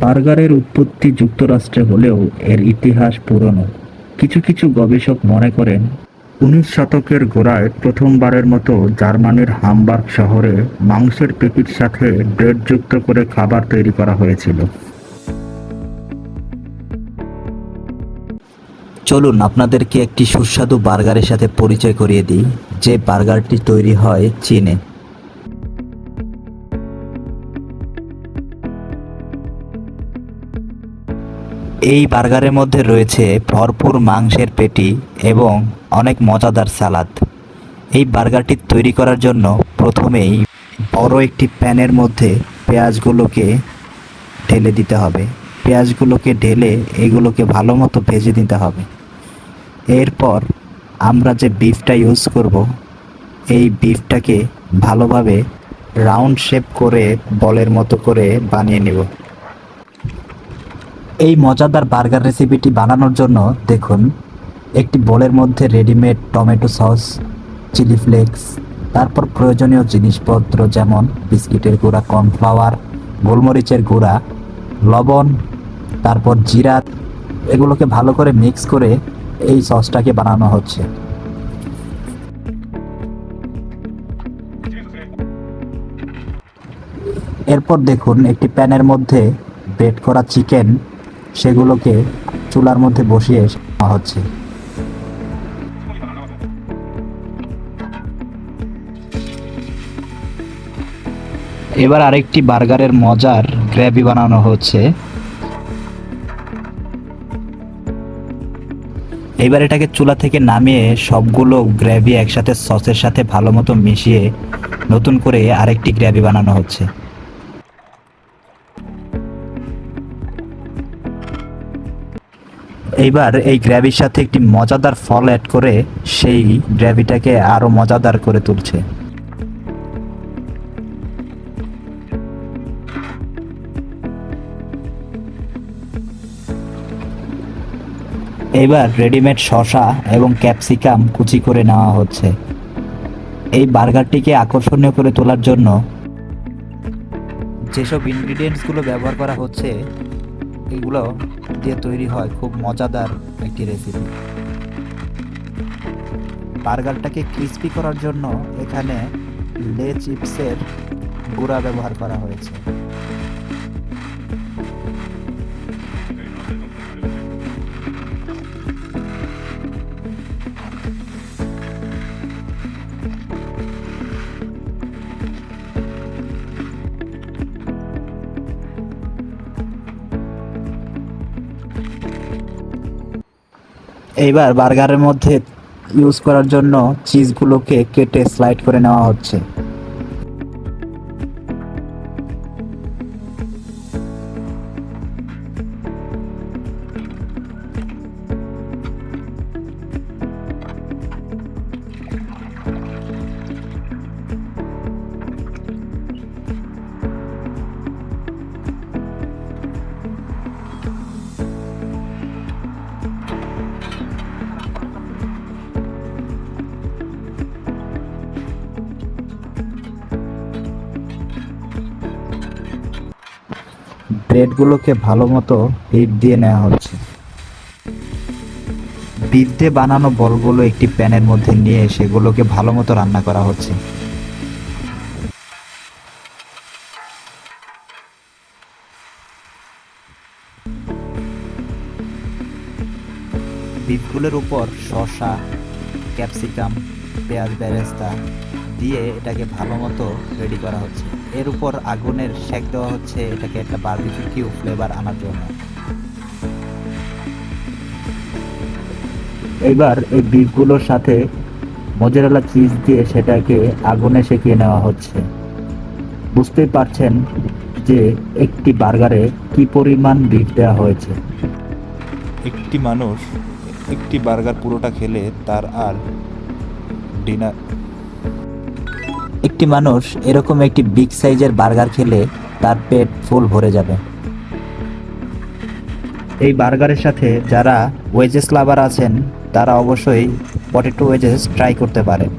বার্গারের উৎপত্তি যুক্তরাষ্ট্রে হলেও এর ইতিহাস পুরনো। কিছু কিছু গবেষক মনে করেন 19 শতকের গোড়ায় প্রথমবারের মতো জার্মানির হামবার্গ শহরে মাংসের পেটির সাথে ব্রেড যুক্ত করে খাবার তৈরি করা হয়েছিল। চলুন আপনাদেরকে একটি সুস্বাদু বার্গারের সাথে পরিচয় করিয়ে দিই, যে বার্গারটি তৈরি হয় চীনে। এই বার্গারের মধ্যে রয়েছে ভরপুর মাংসের পেটি এবং অনেক মজাদার সালাদ। এই বার্গারটি তৈরি করার জন্য প্রথমেই বড় একটি প্যানের মধ্যে পেঁয়াজগুলোকে ঢেলে দিতে হবে। পেঁয়াজগুলোকে ঢেলে এগুলোকে ভালো মতো ভেজে দিতে হবে। এরপর আমরা যে বিফটা ইউজ করব, এই বিফটাকে ভালোভাবে রাউন্ড শেপ করে বলের মতো করে বানিয়ে নেব। এই মজাদার বার্গার রেসিপিটি বানানোর জন্য দেখুন, একটি বোলের মধ্যে readymade tomato sauce, chilli flakes, তারপর প্রয়োজনীয় জিনিসপত্র যেমন বিস্কিটের গুঁড়া, কর্নফ্লাওয়ার, গোলমরিচের গুঁড়া, লবণ, তারপর জিরা, এগুলোকে ভালো করে মিক্স করে এই সসটাকে বানানো হচ্ছে। এরপর দেখুন, একটি প্যানের মধ্যে বেট করা চিকেন, সেগুলোকে চুলার মধ্যে বসিয়ে নেওয়া হচ্ছে। এবার আরেকটি বার্গারের মজার গ্রেভি বানানো হচ্ছে। এবার এটাকে চুলা থেকে নামিয়ে সবগুলো গ্রেভি একসাথে সসের সাথে ভালো মতো মিশিয়ে নতুন করে আরেকটি গ্রেভি বানানো হচ্ছে। এইবার এই গ্রেভির সাথে একটি মজাদার ফল অ্যাড করে সেই গ্রেভিটাকে আরো মজাদার করে তুলছে। এবার রেডিমেড শসা এবং ক্যাপসিকাম কুচি করে নেওয়া হচ্ছে। এই বার্গারটিকে আকর্ষণীয় করে তোলার জন্য যেসব ইনগ্রিডিয়েন্টসগুলো ব্যবহার করা হচ্ছে, এগুলো দিয়ে তৈরি হয় খুব মজাদার একটি রেসিপি। বার্গারটাকে ক্রিস্পি করার জন্য এখানে লে চিপসের গুঁড়া ব্যবহার করা হয়েছে। এইবার বার্গারের মধ্যে ইউজ করার জন্য চিজগুলোকে কেটে স্লাইড করে নেওয়া হচ্ছে। ব্রেডগুলোকে ভালো মতো হিট দিয়ে নেওয়া হচ্ছে। বিফ দিয়ে বানানো বলগুলো একটি প্যানের মধ্যে নিয়ে সেগুলোকে ভালো মতো রান্না করা হচ্ছে। বিফগুলোর উপর শসা, ক্যাপসিকাম, পেঁয়াজ বেরেস্তা দিয়ে এটাকে ভালো মতো রেডি করা হচ্ছে। এর উপর আগুনের সেক দেওয়া হচ্ছে এটাকে একটা বারবিকিউ ফ্লেভার আনার জন্য। এবার এই বিফগুলোর সাথে মোজারেলা চিজ দিয়ে সেটাকে আগুনে সেকিয়ে নেওয়া হচ্ছে। বুঝতেই পারছেন যে একটি বার্গারে কি পরিমাণ বিফ দেওয়া হয়েছে। একটি বার্গার পুরোটা খেলে তার আর ডিনার একটি মানুষ এরকম একটি বিগ সাইজের বার্গার খেলে তার পেট ফুল ভরে যাবে। এই বার্গারের সাথে যারা ওয়েজেস লাভার আছেন তারা অবশ্যই পটেটো ওয়েজেস ট্রাই করতে পারেন।